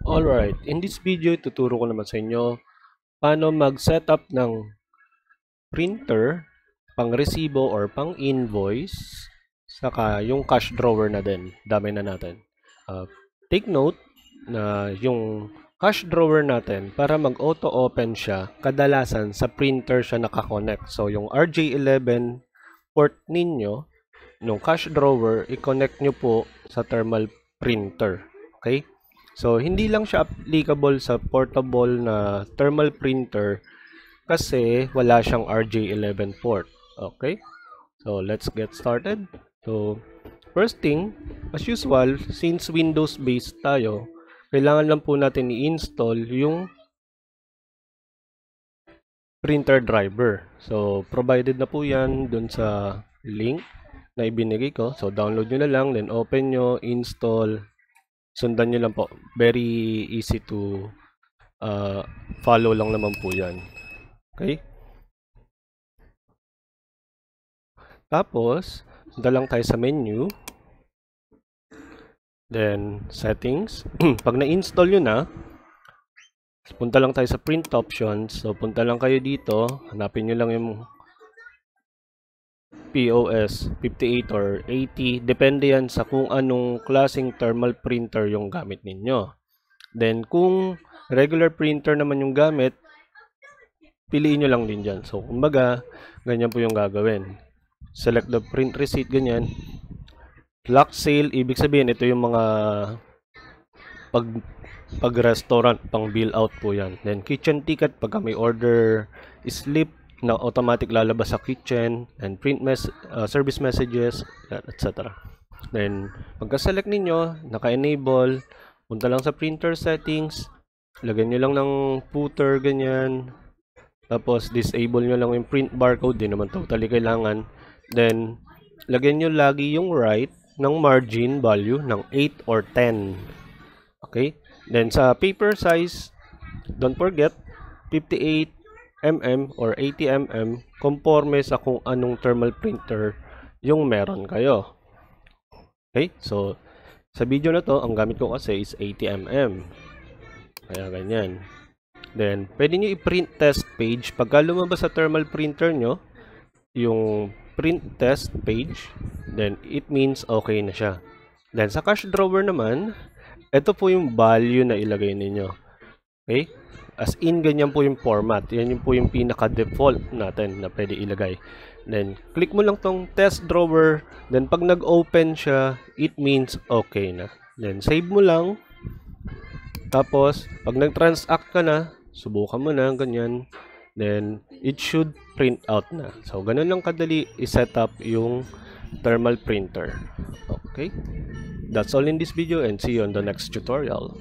Alright, in this video, ituturo ko naman sa inyo paano mag-setup ng printer, pang-resibo or pang-invoice, saka yung cash drawer na din. Dami na natin. Take note na yung cash drawer natin, para mag-auto-open siya, kadalasan sa printer siya nakakonect. So, yung RJ11 port ninyo, nung cash drawer, i-connect nyo po sa thermal printer. Okay? So, hindi lang siya applicable sa portable na thermal printer kasi wala siyang RJ11 port. Okay? So, let's get started. So, first thing, as usual, since Windows-based tayo, kailangan lang po natin i-install yung printer driver. So, provided na po yan dun sa link na ibinigay ko. So, download nyo na lang, then open nyo, install. Sundan nyo lang po. Very easy to follow lang naman po yan. Okay? Tapos, punta lang tayo sa menu. Then, settings. Pag na-install nyo na, punta lang tayo sa print options. So, punta lang kayo dito. Hanapin nyo lang yung POS 58 or 80. Depende yan sa kung anong klaseng thermal printer yung gamit ninyo. Then, kung regular printer naman yung gamit, piliin nyo lang din dyan. So, kumbaga, ganyan po yung gagawin. Select the print receipt, ganyan. Lock sale, ibig sabihin, ito yung mga pag-restaurant, pang bill out po yan. Then, kitchen ticket, pagka may order slip, na automatic lalabas sa kitchen, and print service messages, etc. Then, pagka-select ninyo, naka-enable, punta lang sa printer settings, lagyan nyo lang ng footer, ganyan. Tapos, disable nyo lang yung print barcode, di naman totally kailangan. Then, lagyan nyo lagi yung right ng margin value ng 8 or 10. Okay? Then, sa paper size, don't forget, 58 mm or 80 mm, conforme sa kung anong thermal printer yung meron kayo. Okay? So, sa video na to, ang gamit ko kasi is 80 mm. Kaya ganyan. Then, pwede nyo i-print test page. Pagka lumabas sa thermal printer nyo, yung print test page, then it means okay na siya. Then, sa cash drawer naman, ito po yung value na ilagay ninyo. Okay? As in, ganyan po yung format. Yan yung po yung pinaka-default natin na pwede ilagay. Then, click mo lang tong test drawer. Then, pag nag-open siya, it means okay na. Then, save mo lang. Tapos, pag nag-transact ka na, subukan mo na, ganyan. Then, it should print out na. So, ganun lang kadali i-set up yung thermal printer. Okay? That's all in this video and see you on the next tutorial.